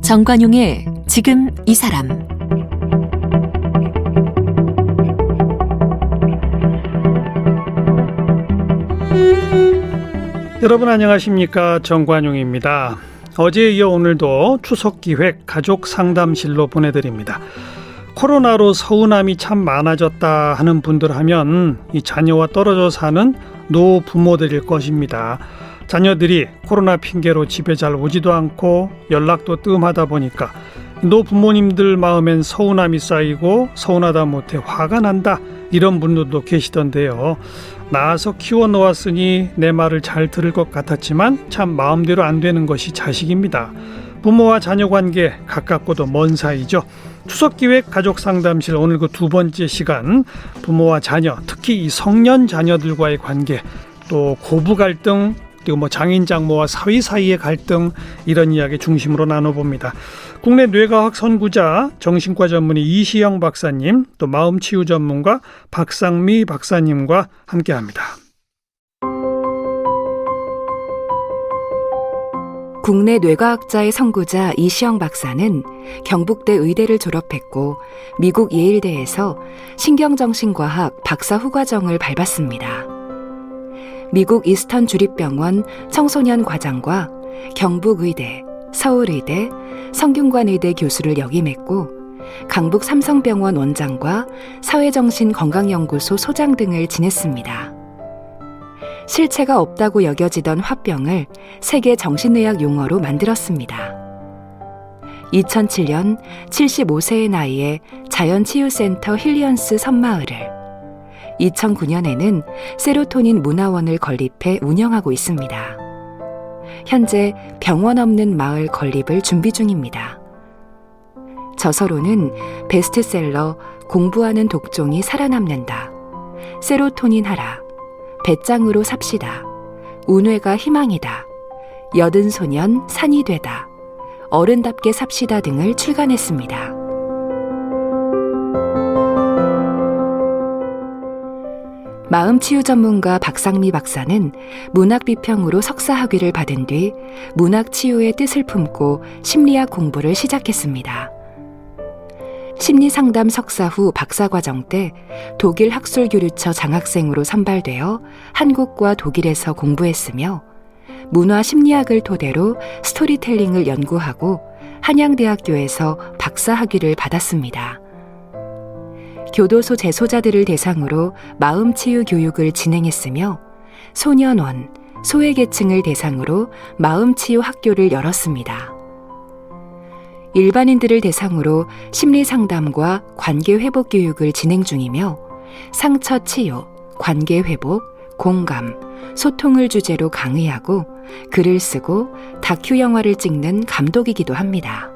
정관용의 지금 이 사람. 여러분 안녕하십니까? 정관용입니다. 어제에 이어 오늘도 추석기획 가족상담실로 보내드립니다. 코로나로 서운함이 참 많아졌다 하는 분들 하면 이 자녀와 떨어져 사는 노부모들일 것입니다. 자녀들이 코로나 핑계로 집에 잘 오지도 않고 연락도 뜸하다 보니까 노부모님들 마음엔 서운함이 쌓이고 서운하다 못해 화가 난다, 이런 분들도 계시던데요. 낳아서 키워놓았으니 내 말을 잘 들을 것 같았지만 참 마음대로 안 되는 것이 자식입니다. 부모와 자녀 관계 가깝고도 먼 사이죠. 추석기획 가족상담실 오늘 그 두 번째 시간, 부모와 자녀, 특히 이 성년 자녀들과의 관계, 또 고부 갈등, 그리고 장인 장모와 사위 사이의 갈등, 이런 이야기 중심으로 나눠봅니다. 국내 뇌과학 선구자, 정신과 전문의 이시영 박사님, 또 마음치유 전문가 박상미 박사님과 함께합니다. 국내 뇌과학자의 선구자 이시영 박사는 경북대 의대를 졸업했고 미국 예일대에서 신경정신과학 박사 후과정을 밟았습니다. 미국 이스턴 주립병원 청소년 과장과 경북의대, 서울의대, 성균관의대 교수를 역임했고 강북 삼성병원 원장과 사회정신건강연구소 소장 등을 지냈습니다. 실체가 없다고 여겨지던 화병을 세계 정신의학 용어로 만들었습니다. 2007년 75세의 나이에 자연치유센터 힐리언스 섬마을을, 2009년에는 세로토닌 문화원을 건립해 운영하고 있습니다. 현재 병원 없는 마을 건립을 준비 중입니다. 저서로는 베스트셀러 공부하는 독종이 살아남는다, 세로토닌 하라, 배짱으로 삽시다, 운회가 희망이다, 여든 소년 산이 되다, 어른답게 삽시다 등을 출간했습니다. 마음치유 전문가 박상미 박사는 문학비평으로 석사학위를 받은 뒤 문학치유의 뜻을 품고 심리학 공부를 시작했습니다. 심리상담 석사 후 박사과정 때 독일 학술교류처 장학생으로 선발되어 한국과 독일에서 공부했으며 문화심리학을 토대로 스토리텔링을 연구하고 한양대학교에서 박사학위를 받았습니다. 교도소 재소자들을 대상으로 마음치유 교육을 진행했으며 소년원, 소외계층을 대상으로 마음치유 학교를 열었습니다. 일반인들을 대상으로 심리상담과 관계회복 교육을 진행 중이며 상처치유, 관계회복, 공감, 소통을 주제로 강의하고 글을 쓰고 다큐 영화를 찍는 감독이기도 합니다.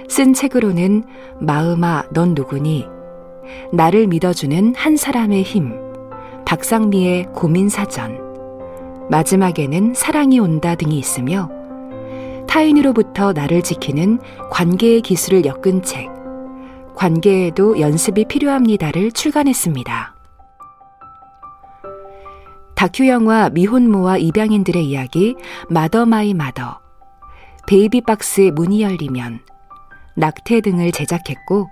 쓴 책으로는 마음아 넌 누구니, 나를 믿어주는 한 사람의 힘, 박상미의 고민사전, 마지막에는 사랑이 온다 등이 있으며 타인으로부터 나를 지키는 관계의 기술을 엮은 책, 관계에도 연습이 필요합니다를 출간했습니다. 다큐 영화 미혼모와 입양인들의 이야기 마더 마이 마더, 베이비박스의 문이 열리면, 낙태 등을 제작했고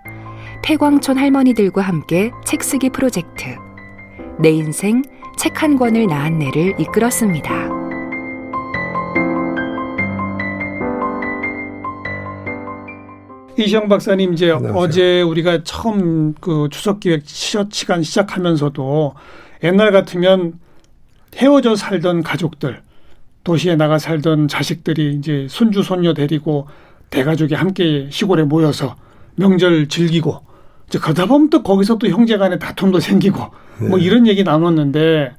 폐광촌 할머니들과 함께 책쓰기 프로젝트 내 인생 책 한 권을 낳은 내를 이끌었습니다. 이시영 박사님, 이제 안녕하세요. 어제 우리가 처음 그 추석기획 시간 시작하면서도 옛날 같으면 헤어져 살던 가족들, 도시에 나가 살던 자식들이 이제 손주 손녀 데리고 대가족이 함께 시골에 모여서 명절 즐기고, 이제 그러다 보면 또 거기서 또 형제간에 다툼도 생기고 뭐 이런 얘기 나눴는데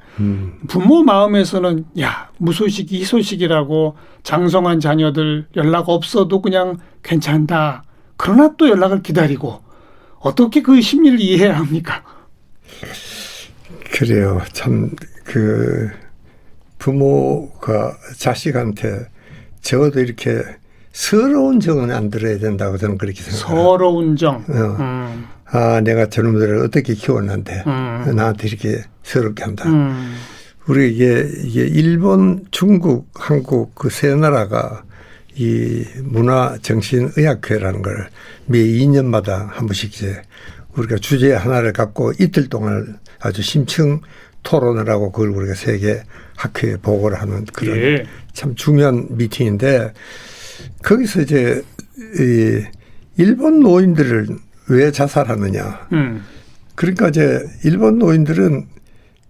부모 마음에서는 야, 무소식이 희소식이라고 장성한 자녀들 연락 없어도 그냥 괜찮다. 그러나 또 연락을 기다리고, 어떻게 그 심리를 이해해야 합니까? 그래요. 참 부모가 자식한테 적어도 이렇게 서러운 정은 안 들어야 된다고 저는 그렇게 생각해요. 서러운 정. 내가 저놈들을 어떻게 키웠는데 나한테 이렇게 서럽게 한다. 우리 이게 일본, 중국, 한국 그 세 나라가 이 문화정신의학회라는 걸 매 2년마다 한 번씩 이제 우리가 주제 하나를 갖고 이틀 동안 아주 심층 토론을 하고 그걸 우리가 세계 학회에 보고를 하는 그런 참 중요한 미팅인데 거기서 이제 이 일본 노인들을 왜 자살하느냐. 그러니까 이제 일본 노인들은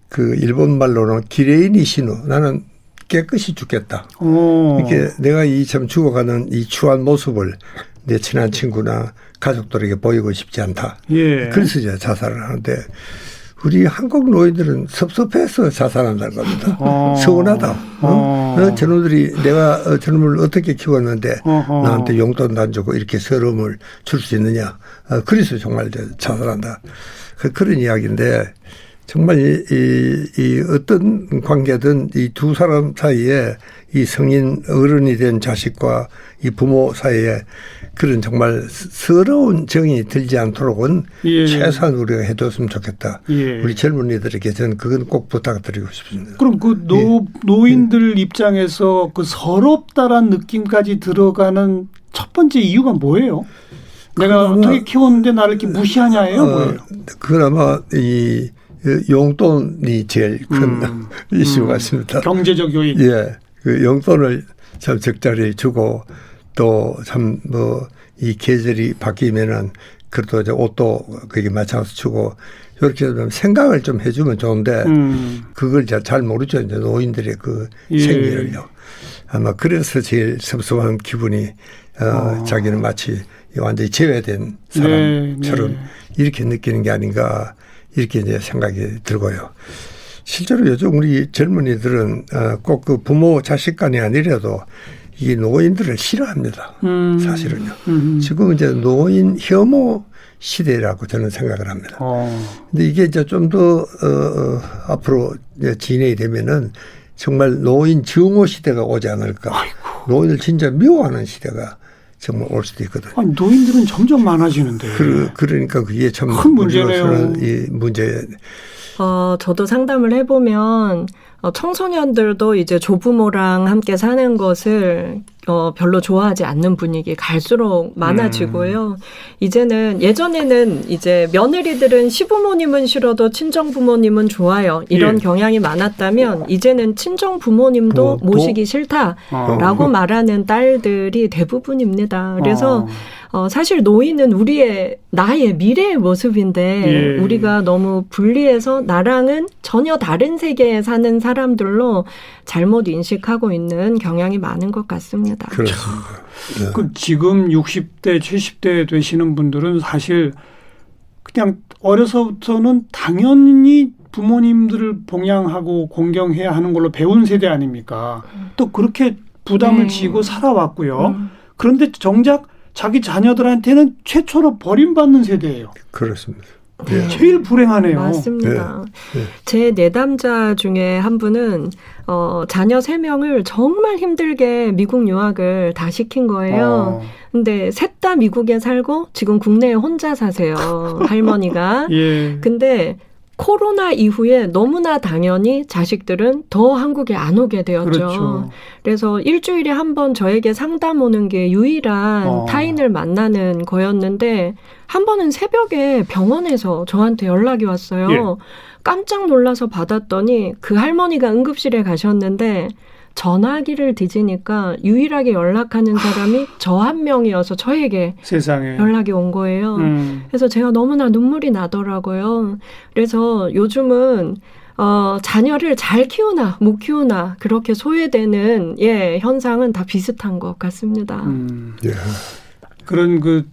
그 일본 말로는 기레이니 시누 나는 깨끗이 죽겠다. 이렇게 내가 이 참 죽어가는 이 추한 모습을 내 친한 친구나 가족들에게 보이고 싶지 않다. 그래서 이제 자살을 하는데 우리 한국 노인들은 섭섭해서 자살한다는 겁니다. 서운하다. 저놈들이 내가 저놈을 어떻게 키웠는데 나한테 용돈도 안 주고 이렇게 서러움을 줄 수 있느냐. 그래서 정말 자살한다. 그런 이야기인데 정말 이 어떤 관계든 이 두 사람 사이에 이 성인 어른이 된 자식과 이 부모 사이에 그런 정말 서러운 정이 들지 않도록은 최소한 우리가 해뒀으면 좋겠다. 우리 젊은이들에게 저는 그건 꼭 부탁드리고 싶습니다. 그럼 그 노인들 입장에서 그 서럽다란 느낌까지 들어가는 첫 번째 이유가 뭐예요? 내가 어떻게 키웠는데 나를 이렇게 무시하냐예요? 뭐예요? 그건 아마 이 용돈이 제일 큰 이슈 같습니다. 경제적 요인. 그 용돈을 참 적절히 주고 또 참 이 계절이 바뀌면은 그래도 이제 옷도 거기에 맞춰서 주고 이렇게 좀 생각을 좀 해주면 좋은데 그걸 잘 모르죠. 이제 노인들의 그 생리를요. 아마 그래서 제일 섭섭한 기분이 자기는 마치 완전히 제외된 사람처럼 이렇게 느끼는 게 아닌가 이렇게 이제 생각이 들고요. 실제로 요즘 우리 젊은이들은 꼭 그 부모 자식 간이 아니라도 이 노인들을 싫어합니다. 사실은요. 지금 이제 노인 혐오 시대라고 저는 생각을 합니다. 근데 이게 이제 좀 더 앞으로 진행이 되면은 정말 노인 증오 시대가 오지 않을까. 노인을 진짜 미워하는 시대가 정말 올 수도 있거든요. 아니, 노인들은 점점 많아지는데. 그러니까 그게 참 큰 문제네요. 이 문제. 저도 상담을 해보면 청소년들도 이제 조부모랑 함께 사는 것을 별로 좋아하지 않는 분위기 갈수록 많아지고요. 이제는 예전에는 이제 며느리들은 시부모님은 싫어도 친정부모님은 좋아요. 이런 경향이 많았다면 이제는 친정부모님도 모시기 싫다라고 말하는 딸들이 대부분입니다. 그래서 사실 노인은 나의 미래의 모습인데 우리가 너무 분리해서 나랑은 전혀 다른 세계에 사는 사람들로 잘못 인식하고 있는 경향이 많은 것 같습니다. 그렇습니다. 그 지금 60대, 70대 되시는 분들은 사실 그냥 어려서부터는 당연히 부모님들을 봉양하고 공경해야 하는 걸로 배운 세대 아닙니까? 또 그렇게 부담을 지고 살아왔고요. 그런데 정작 자기 자녀들한테는 최초로 버림받는 세대예요. 그렇습니다. 제일 불행하네요. 맞습니다. 제 내담자 중에 한 분은 자녀 3명을 정말 힘들게 미국 유학을 다 시킨 거예요. 근데 셋 다 미국에 살고 지금 국내에 혼자 사세요. 할머니가. 근데 코로나 이후에 너무나 당연히 자식들은 더 한국에 안 오게 되었죠. 그렇죠. 그래서 일주일에 한 번 저에게 상담 오는 게 유일한 타인을 만나는 거였는데 한 번은 새벽에 병원에서 저한테 연락이 왔어요. 깜짝 놀라서 받았더니 그 할머니가 응급실에 가셨는데 전화기를 뒤지니까 유일하게 연락하는 사람이 저 한 명이어서 저에게 세상에 연락이 온 거예요. 그래서 제가 너무나 눈물이 나더라고요. 그래서 요즘은 자녀를 잘 키우나 못 키우나 그렇게 소외되는 현상은 다 비슷한 것 같습니다. 그런 그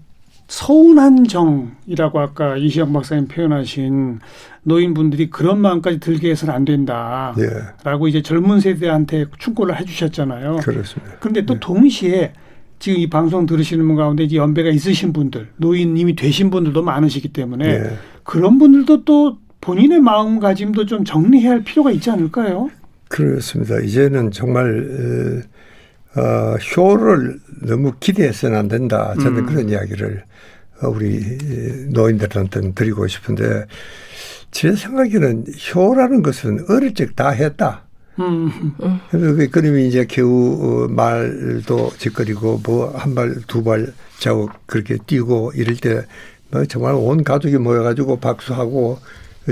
서운한 정이라고 아까 이시영 박사님 표현하신 노인분들이 그런 마음까지 들게 해서는 안 된다라고 이제 젊은 세대한테 충고를 해주셨잖아요. 그렇습니다. 그런데 또 동시에 지금 이 방송 들으시는 분 가운데 이제 연배가 있으신 분들, 노인님이 되신 분들도 많으시기 때문에 그런 분들도 또 본인의 마음가짐도 좀 정리해야 할 필요가 있지 않을까요? 그렇습니다. 이제는 정말 효를 너무 기대해서는 안 된다. 저는 그런 이야기를 우리 노인들한테는 드리고 싶은데 제 생각에는 효라는 것은 어릴 적 다 했다. 그러면 이제 겨우 말도 짓거리고 뭐 한 발 두 발 자고 그렇게 뛰고 이럴 때 뭐 정말 온 가족이 모여가지고 박수하고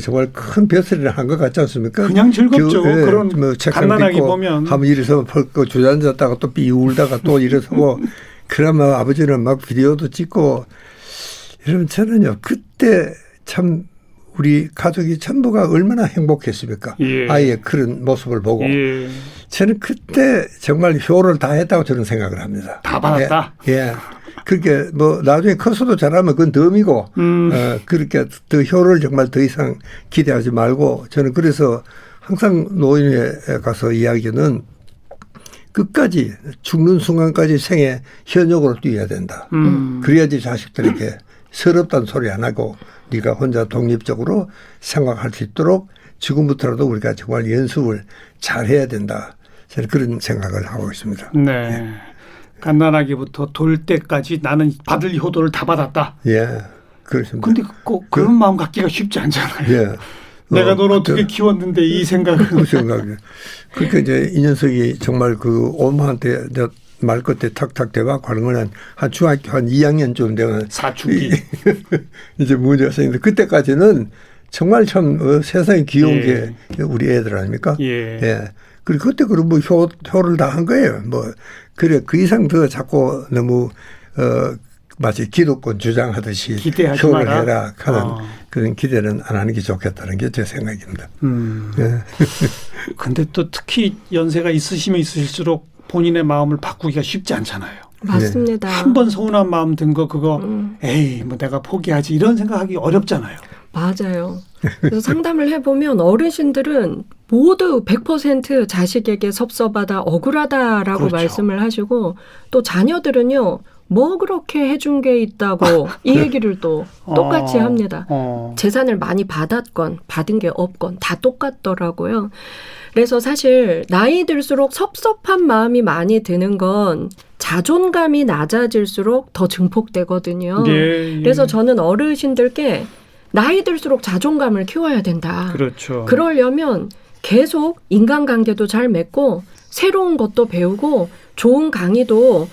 정말 큰 벼슬을 한 것 같지 않습니까? 그냥 즐겁죠. 예, 그런 뭐 간단하게 보면. 한번 일어서면 펄고 주저앉았다가 또 삐 울다가 또 일어서고 그러면 아버지는 막 비디오도 찍고 이러면 저는요 그때 참 우리 가족이 전부가 얼마나 행복했습니까? 예. 아이의 그런 모습을 보고. 예. 저는 그때 정말 효를 다 했다고 저는 생각을 합니다. 다 받았다? 예. 그렇게 뭐 나중에 커서도 잘하면 그건 덤이고 그렇게 더 효를 정말 더 이상 기대하지 말고 저는 그래서 항상 노인에 가서 이야기는 끝까지 죽는 순간까지 생애 현역으로 뛰어야 된다. 그래야지 자식들에게 서럽다는 소리 안 하고 네가 혼자 독립적으로 생각할 수 있도록 지금부터라도 우리가 정말 연습을 잘해야 된다. 저는 그런 생각을 하고 있습니다. 네. 간단하게부터 돌 때까지 나는 받을 효도를 다 받았다. 예, 그렇습니다. 근데 꼭 그런 마음 갖기가 쉽지 않잖아요. 예. 내가 널 어떻게 키웠는데 이 생각은. 그 생각이. 그러니까 이제 이 녀석이 정말 그 엄마한테 말 끝에 탁탁 대박하는 거는 한 중학교 한 2학년쯤 되면 사춘기. 이제 문제가 생기는데 그때까지는 정말 참 세상에 귀여운 예. 게 우리 애들 아닙니까? 예. 예. 그리고 그때 그럼 뭐 효를 다 한 거예요. 뭐 그래 그 이상 더 자꾸 너무 마치 기득권 주장하듯이 기대하지 효를 마라. 해라 하는 그런 기대는 안 하는 게 좋겠다는 게 제 생각입니다. 예. 근데 또 특히 연세가 있으시면 있으실수록 본인의 마음을 바꾸기가 쉽지 않잖아요. 맞습니다. 한 번 서운한 마음 든 거 그거 에이 뭐 내가 포기하지 이런 생각하기 어렵잖아요. 맞아요. 그래서 상담을 해보면 어르신들은 모두 100% 자식에게 섭섭하다, 억울하다라고 그렇죠. 말씀을 하시고 또 자녀들은요. 뭐 그렇게 해준 게 있다고 이 얘기를 또 똑같이 합니다. 재산을 많이 받았건 받은 게 없건 다 똑같더라고요. 그래서 사실 나이 들수록 섭섭한 마음이 많이 드는 건 자존감이 낮아질수록 더 증폭되거든요. 예, 예. 그래서 저는 어르신들께 나이 들수록 자존감을 키워야 된다. 그렇죠. 그러려면 계속 인간관계도 잘 맺고 새로운 것도 배우고 좋은 강의도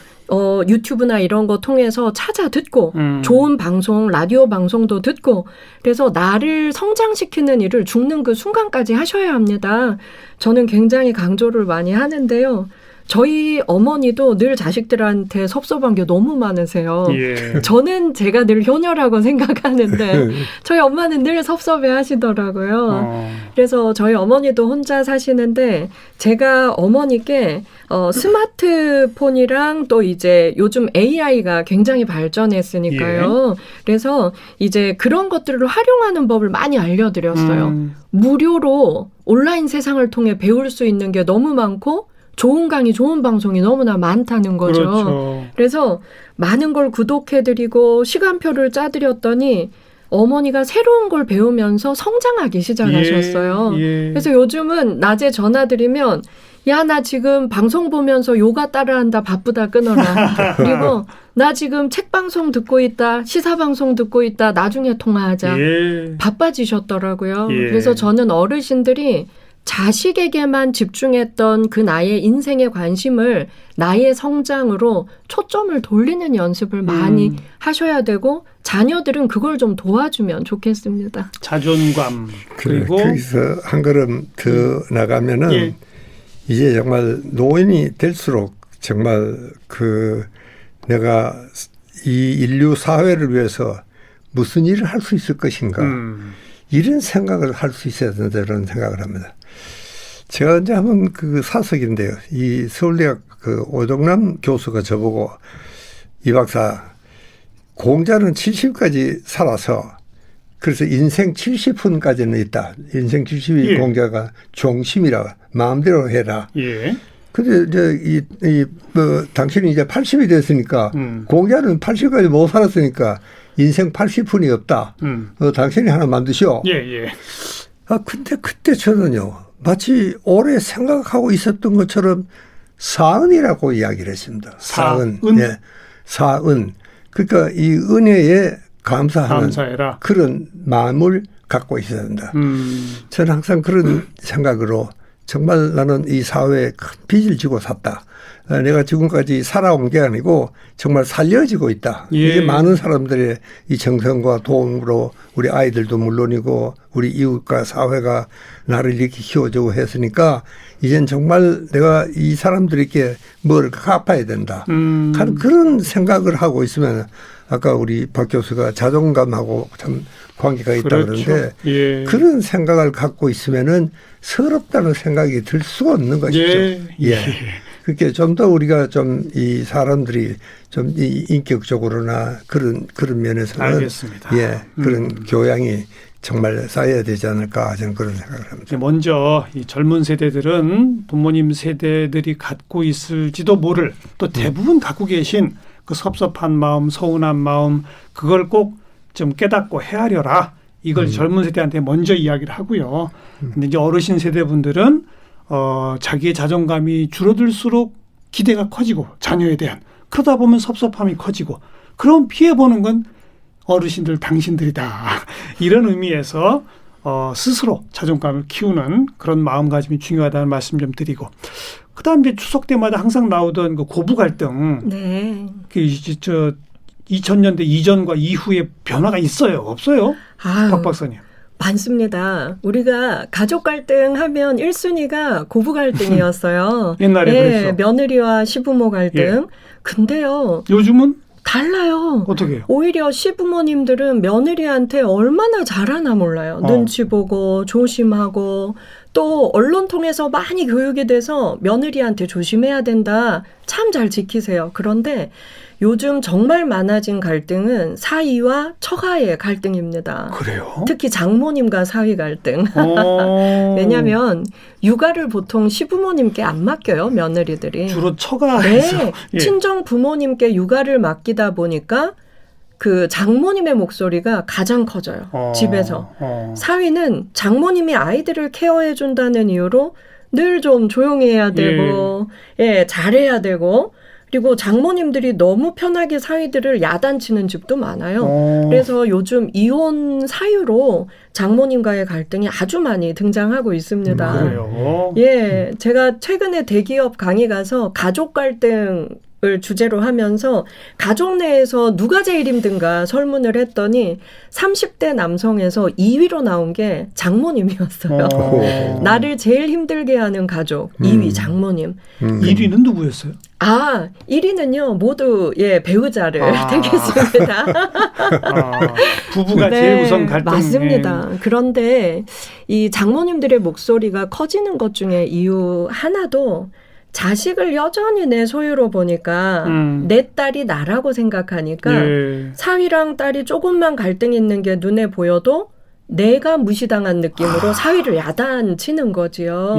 유튜브나 이런 거 통해서 찾아 듣고 좋은 방송, 라디오 방송도 듣고 그래서 나를 성장시키는 일을 죽는 그 순간까지 하셔야 합니다. 저는 굉장히 강조를 많이 하는데요. 저희 어머니도 늘 자식들한테 섭섭한 게 너무 많으세요. 예. 저는 제가 늘 효녀라고 생각하는데 저희 엄마는 늘 섭섭해 하시더라고요. 그래서 저희 어머니도 혼자 사시는데 제가 어머니께 스마트폰이랑 또 이제 요즘 AI가 굉장히 발전했으니까요. 그래서 이제 그런 것들을 활용하는 법을 많이 알려드렸어요. 무료로 온라인 세상을 통해 배울 수 있는 게 너무 많고 좋은 강의, 좋은 방송이 너무나 많다는 거죠. 그렇죠. 그래서 많은 걸 구독해드리고 시간표를 짜드렸더니 어머니가 새로운 걸 배우면서 성장하기 시작하셨어요. 예. 그래서 요즘은 낮에 전화드리면 야, 나 지금 방송 보면서 요가 따라한다. 바쁘다 끊어라. 그리고 나 지금 책 방송 듣고 있다. 시사 방송 듣고 있다. 나중에 통화하자. 예. 바빠지셨더라고요. 예. 그래서 저는 어르신들이 자식에게만 집중했던 그 나의 인생의 관심을 나의 성장으로 초점을 돌리는 연습을 많이 하셔야 되고 자녀들은 그걸 좀 도와주면 좋겠습니다. 자존감 그리고 거기서 한 걸음 더 나가면은 예. 이제 정말 노인이 될수록 정말 그 내가 이 인류 사회를 위해서 무슨 일을 할 수 있을 것인가 이런 생각을 할 수 있어야 된다는 생각을 합니다. 제가 이제 한번 그 사석인데요. 이 서울대학 그 오정남 교수가 저보고 이 박사 공자는 70까지 살아서 그래서 인생 70분까지는 있다. 인생 70이 예. 공자가 종심이라 마음대로 해라. 예. 근데 이제 뭐 당신이 이제 80이 됐으니까 공자는 80까지 못 살았으니까 인생 80분이 없다. 당신이 하나 만드시오. 예, 예. 근데 그때 저는요. 마치 오래 생각하고 있었던 것처럼 사은이라고 이야기를 했습니다. 사은. 은? 예. 사은. 그러니까 이 은혜에 감사해라. 그런 마음을 갖고 있어야 된다. 저는 항상 그런 생각으로 정말 나는 이 사회에 큰 빚을 지고 샀다. 내가 지금까지 살아온 게 아니고 정말 살려지고 있다. 예. 이게 많은 사람들의 이 정성과 도움으로 우리 아이들도 물론이고 우리 이웃과 사회가 나를 이렇게 키워주고 했으니까 이젠 정말 내가 이 사람들에게 뭘 갚아야 된다. 하는 그런 생각을 하고 있으면 아까 우리 박 교수가 자존감하고 참 관계가 있다 그렇죠. 그러는데 예. 그런 생각을 갖고 있으면은 서럽다는 생각이 들 수가 없는 것이죠. 예. 그렇게 좀 더 우리가 좀 이 사람들이 좀 이 인격적으로나 그런 면에서는 알겠습니다. 그런 교양이 정말 쌓여야 되지 않을까 저는 그런 생각을 합니다. 먼저 이 젊은 세대들은 부모님 세대들이 갖고 있을지도 모를 또 대부분 갖고 계신 그 섭섭한 마음, 서운한 마음 그걸 꼭 좀 깨닫고 헤아려라. 이걸 젊은 세대한테 먼저 이야기를 하고요. 근데 이제 어르신 세대분들은 자기의 자존감이 줄어들수록 기대가 커지고 자녀에 대한 그러다 보면 섭섭함이 커지고 그럼 피해보는 건 어르신들 당신들이다. 이런 의미에서 스스로 자존감을 키우는 그런 마음가짐이 중요하다는 말씀 좀 드리고 그다음 이제 추석 때마다 항상 나오던 그 고부 갈등. 네. 그 2000년대 이전과 이후에 변화가 있어요? 없어요? 박 박사님. 많습니다. 우리가 가족 갈등 하면 1순위가 고부 갈등이었어요. 옛날에 그랬어. 며느리와 시부모 갈등. 근데요. 요즘은? 달라요. 어떻게 해요? 오히려 시부모님들은 며느리한테 얼마나 잘하나 몰라요. 눈치 보고 조심하고 또 언론 통해서 많이 교육이 돼서 며느리한테 조심해야 된다. 참 잘 지키세요. 그런데 요즘 정말 많아진 갈등은 사위와 처가의 갈등입니다. 그래요? 특히 장모님과 사위 갈등. 왜냐하면 육아를 보통 시부모님께 안 맡겨요. 며느리들이. 주로 처가에서. 네. 예. 친정 부모님께 육아를 맡기다 보니까 그 장모님의 목소리가 가장 커져요. 집에서. 사위는 장모님이 아이들을 케어해 준다는 이유로 늘 좀 조용히 해야 되고 잘해야 되고 그리고 장모님들이 너무 편하게 사위들을 야단치는 집도 많아요. 그래서 요즘 이혼 사유로 장모님과의 갈등이 아주 많이 등장하고 있습니다. 그래요? 제가 최근에 대기업 강의 가서 가족 갈등을 주제로 하면서 가족 내에서 누가 제일 힘든가 설문을 했더니 30대 남성에서 2위로 나온 게 장모님이었어요. 나를 제일 힘들게 하는 가족 2위 장모님. 1위는 누구였어요? 1위는요 모두 배우자를 되겠습니다. 부부가 제일 우선 갈등. 맞습니다. 그런데 이 장모님들의 목소리가 커지는 것 중에 이유 하나도 자식을 여전히 내 소유로 보니까 내 딸이 나라고 생각하니까 사위랑 딸이 조금만 갈등 있는 게 눈에 보여도 내가 무시당한 느낌으로 사위를 야단치는 거지요.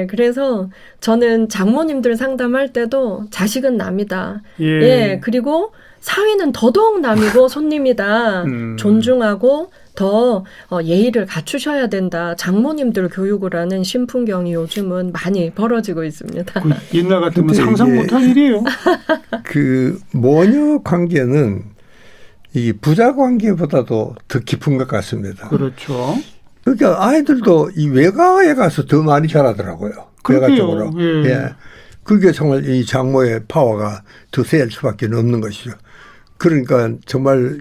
그래서 저는 장모님들 상담할 때도 자식은 남이다. 그리고 사위는 더더욱 남이고 손님이다. 존중하고 더 예의를 갖추셔야 된다. 장모님들 교육을 하는 신풍경이 요즘은 많이 벌어지고 있습니다. 옛날 같으면 상상 못할 일이에요. 그 모녀 관계는 이 부자 관계보다도 더 깊은 것 같습니다. 그렇죠. 그러니까 아이들도 이 외가에 가서 더 많이 자라더라고요. 외가 쪽으로. 그게 정말 이 장모의 파워가 더 셀 수밖에 없는 것이죠. 그러니까 정말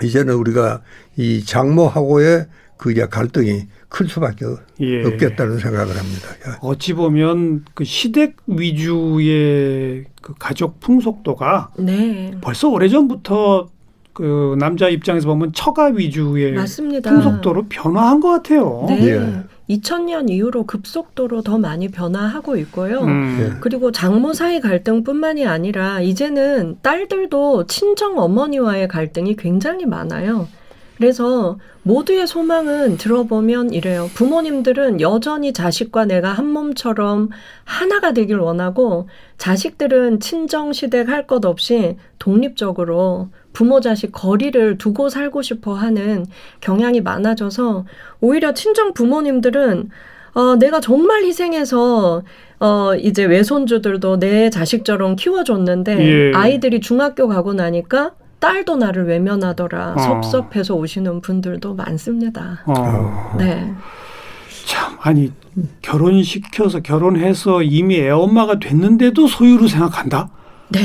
이제는 우리가 이 장모하고의 그 갈등이 클 수밖에 없겠다는 생각을 합니다. 어찌 보면 그 시댁 위주의 그 가족 풍속도가 벌써 오래전부터 그 남자 입장에서 보면 처가 위주의 맞습니다. 풍속도로 변화한 것 같아요. 2000년 이후로 급속도로 더 많이 변화하고 있고요. 그리고 장모 사이 갈등뿐만이 아니라 이제는 딸들도 친정 어머니와의 갈등이 굉장히 많아요. 그래서 모두의 소망은 들어보면 이래요. 부모님들은 여전히 자식과 내가 한 몸처럼 하나가 되길 원하고 자식들은 친정 시댁 할 것 없이 독립적으로 부모 자식 거리를 두고 살고 싶어 하는 경향이 많아져서 오히려 친정 부모님들은 내가 정말 희생해서 이제 외손주들도 내 자식처럼 키워줬는데 아이들이 중학교 가고 나니까 딸도 나를 외면하더라. 섭섭해서 오시는 분들도 많습니다. 네. 참, 아니, 결혼시켜서 결혼해서 이미 애엄마가 됐는데도 소유로 생각한다? 네.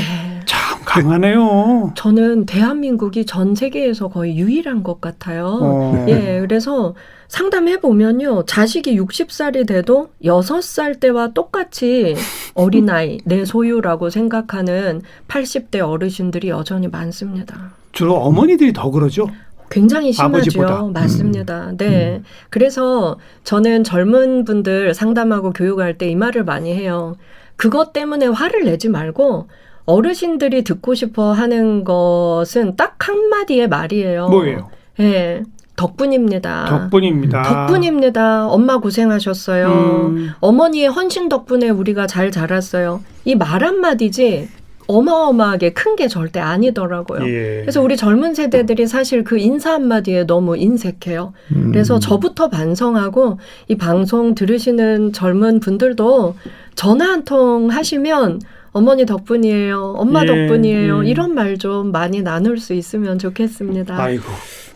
참 강하네요. 저는 대한민국이 전 세계에서 거의 유일한 것 같아요. 예, 그래서 상담해 보면요, 자식이 60살이 돼도 6살 때와 똑같이 어린아이, 내 소유라고 생각하는 80대 어르신들이 여전히 많습니다. 주로 어머니들이 더 그러죠? 굉장히 심하죠. 아버지보다. 맞습니다. 네. 그래서 저는 젊은 분들 상담하고 교육할 때 이 말을 많이 해요. 그것 때문에 화를 내지 말고 어르신들이 듣고 싶어 하는 것은 딱 한마디의 말이에요. 뭐예요? 예. 덕분입니다. 덕분입니다. 덕분입니다. 엄마 고생하셨어요. 어머니의 헌신 덕분에 우리가 잘 자랐어요. 이 말 한마디지 어마어마하게 큰 게 절대 아니더라고요. 예. 그래서 우리 젊은 세대들이 사실 그 인사 한마디에 너무 인색해요. 그래서 저부터 반성하고 이 방송 들으시는 젊은 분들도 전화 한 통 하시면 어머니 덕분이에요. 엄마 예, 덕분이에요. 예. 이런 말 좀 많이 나눌 수 있으면 좋겠습니다. 아이고.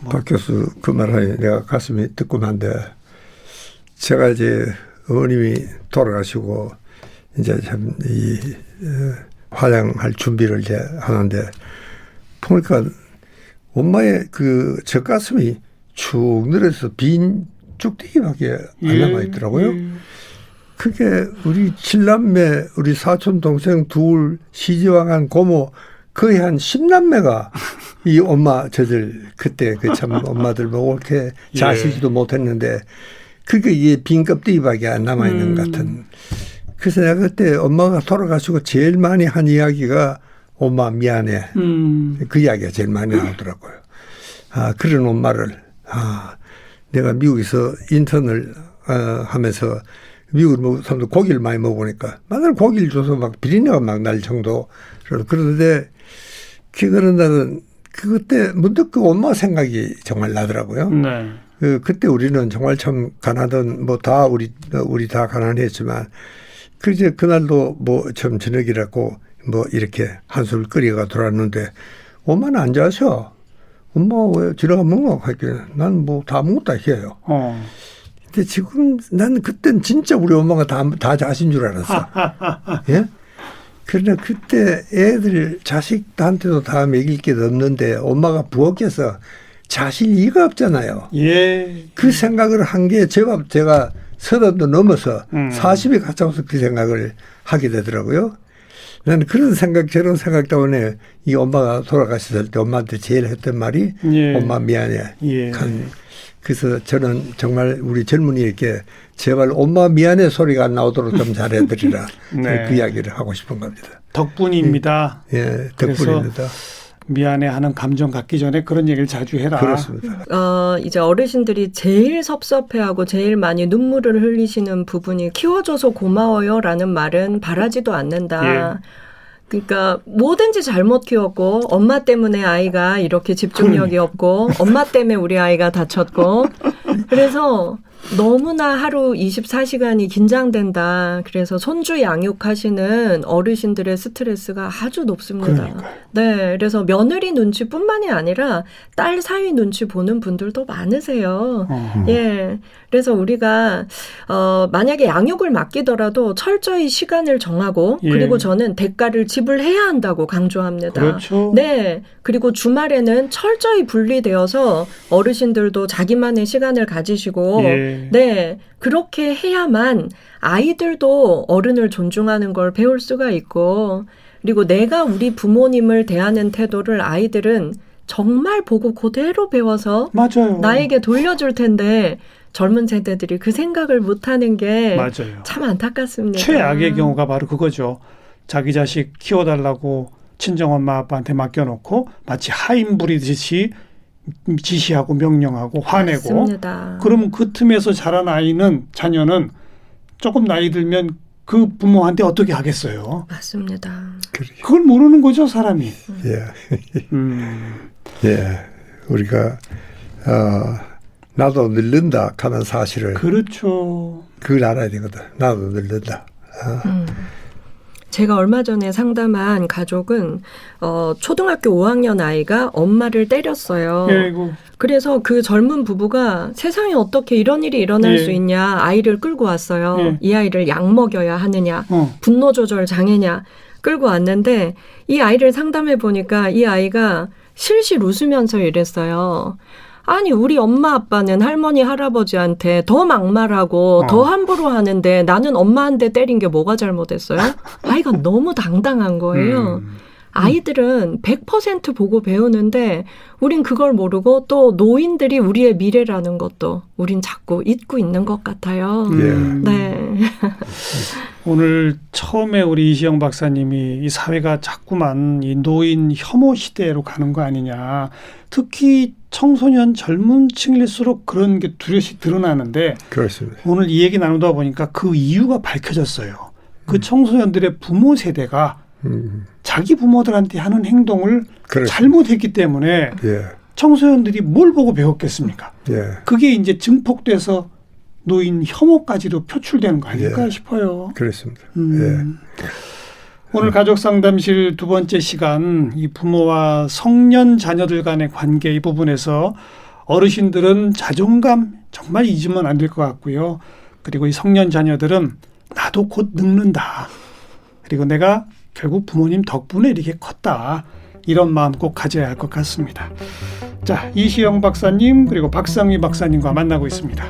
박 교수 그 말하니 내가 가슴이 뜨끔한데 제가 이제 어머님이 돌아가시고 이제 참 이 화장할 준비를 이제 하는데 보니까 엄마의 그 젖가슴이 축 늘어서 빈 쭉대기밖에 안 남아 있더라고요. 그게 우리 7남매, 우리 사촌 동생 둘, 시지왕한 고모 거의 한 10남매가 이 엄마 저들 그때 그 참 엄마들 보고 이렇게 자시지도 못했는데 그게 이게 빈 껍데기밖에 안 남아 있는 것 같은. 그래서 내가 그때 엄마가 돌아가시고 제일 많이 한 이야기가 엄마 미안해. 그 이야기가 제일 많이 나오더라고요. 아, 그런 엄마를 내가 미국에서 인턴을 하면서 미국 사람들 고기를 많이 먹으니까 맨날 고기를 줘서 막 비린내가 막 날 정도. 그런데 그런 날은 그때 문득 그 엄마 생각이 정말 나더라고요. 네. 그때 우리는 정말 참 가난하던 뭐 다 우리 다 가난했지만 그제 그날도 뭐 참 저녁이라고 뭐 이렇게 한술 끓여가 돌았는데 엄마는 안 자셔. 엄마 왜 지나가 먹어? 하길래 난 뭐 다 먹었다 해요. 근데 지금 난 그땐 진짜 우리 엄마가 다 자신 줄 알았어. 예? 그러나 그때 애들 자식한테도 다 먹일 게 없는데 엄마가 부엌에서 자실 리가 없잖아요. 예. 그 생각을 한 게 제법 제가 30도 넘어서 40에 가까워서 그 생각을 하게 되더라고요. 나는 그런 생각, 저런 생각 때문에 이 엄마가 돌아가셨을 때 엄마한테 제일 했던 말이 예. 엄마 미안해. 예. 그래서 저는 정말 우리 젊은이에게 제발 엄마 미안해 소리가 안 나오도록 좀 잘해드리라. 네. 그 이야기를 하고 싶은 겁니다. 덕분입니다. 예, 덕분입니다. 미안해하는 감정 갖기 전에 그런 얘기를 자주 해라. 그렇습니다. 이제 어르신들이 제일 섭섭해하고 제일 많이 눈물을 흘리시는 부분이 키워줘서 고마워요라는 말은 바라지도 않는다. 예. 그러니까 뭐든지 잘못 키웠고 엄마 때문에 아이가 이렇게 집중력이 없고 엄마 때문에 우리 아이가 다쳤고 그래서 너무나 하루 24시간이 긴장된다. 그래서 손주 양육하시는 어르신들의 스트레스가 아주 높습니다. 그러니까요. 네, 그래서 며느리 눈치뿐만이 아니라 딸 사위 눈치 보는 분들도 많으세요. 예, 그래서 우리가 만약에 양육을 맡기더라도 철저히 시간을 정하고 예. 그리고 저는 대가를 지불해야 한다고 강조합니다. 그렇죠. 네, 그리고 주말에는 철저히 분리되어서 어르신들도 자기만의 시간을 가지시고 예. 네, 그렇게 해야만 아이들도 어른을 존중하는 걸 배울 수가 있고 그리고 내가 우리 부모님을 대하는 태도를 아이들은 정말 보고 그대로 배워서 맞아요. 나에게 돌려줄 텐데 젊은 세대들이 그 생각을 못하는 게 맞아요. 참 안타깝습니다. 최악의 경우가 바로 그거죠. 자기 자식 키워달라고 친정엄마 아빠한테 맡겨놓고 마치 하인 부리듯이 지시하고 명령하고 화내고 맞습니다. 그러면 그 틈에서 자란 아이는 자녀는 조금 나이 들면 그 부모한테 어떻게 하겠어요. 맞습니다. 그걸 모르는 거죠 사람이. 예. 예. 우리가 나도 늙는다 하는 사실을 그렇죠. 그걸 알아야 되거든. 나도 늙는다. 제가 얼마 전에 상담한 가족은 초등학교 5학년 아이가 엄마를 때렸어요. 아이고. 그래서 그 젊은 부부가 세상에 어떻게 이런 일이 일어날 수 있냐 아이를 끌고 왔어요. 이 아이를 약 먹여야 하느냐 분노 조절 장애냐 끌고 왔는데 이 아이를 상담해 보니까 이 아이가 실실 웃으면서 이랬어요. 아니 우리 엄마 아빠는 할머니 할아버지한테 더 막말하고 더 함부로 하는데 나는 엄마한테 때린 게 뭐가 잘못했어요? 아이가 너무 당당한 거예요. 아이들은 100% 보고 배우는데 우린 그걸 모르고 또 노인들이 우리의 미래라는 것도 우린 자꾸 잊고 있는 것 같아요. 네. 오늘 처음에 우리 이시영 박사님이 이 사회가 자꾸만 이 노인 혐오 시대로 가는 거 아니냐. 특히 청소년 젊은 층일수록 그런 게 뚜렷이 드러나는데 그렇습니다. 오늘 이 얘기 나누다 보니까 그 이유가 밝혀졌어요. 그 청소년들의 부모 세대가 자기 부모들한테 하는 행동을 그렇습니다. 잘못했기 때문에 청소년들이 뭘 보고 배웠겠습니까? 그게 이제 증폭돼서 노인 혐오까지도 표출되는 거 아닐까 싶어요. 그렇습니다. 오늘 가족상담실 두 번째 시간 이 부모와 성년 자녀들 간의 관계 이 부분에서 어르신들은 자존감 정말 잊으면 안 될 것 같고요. 그리고 이 성년 자녀들은 나도 곧 늙는다. 그리고 내가 결국 부모님 덕분에 이렇게 컸다. 이런 마음 꼭 가져야 할 것 같습니다. 자, 이시영 박사님 그리고 박상미 박사님과 만나고 있습니다.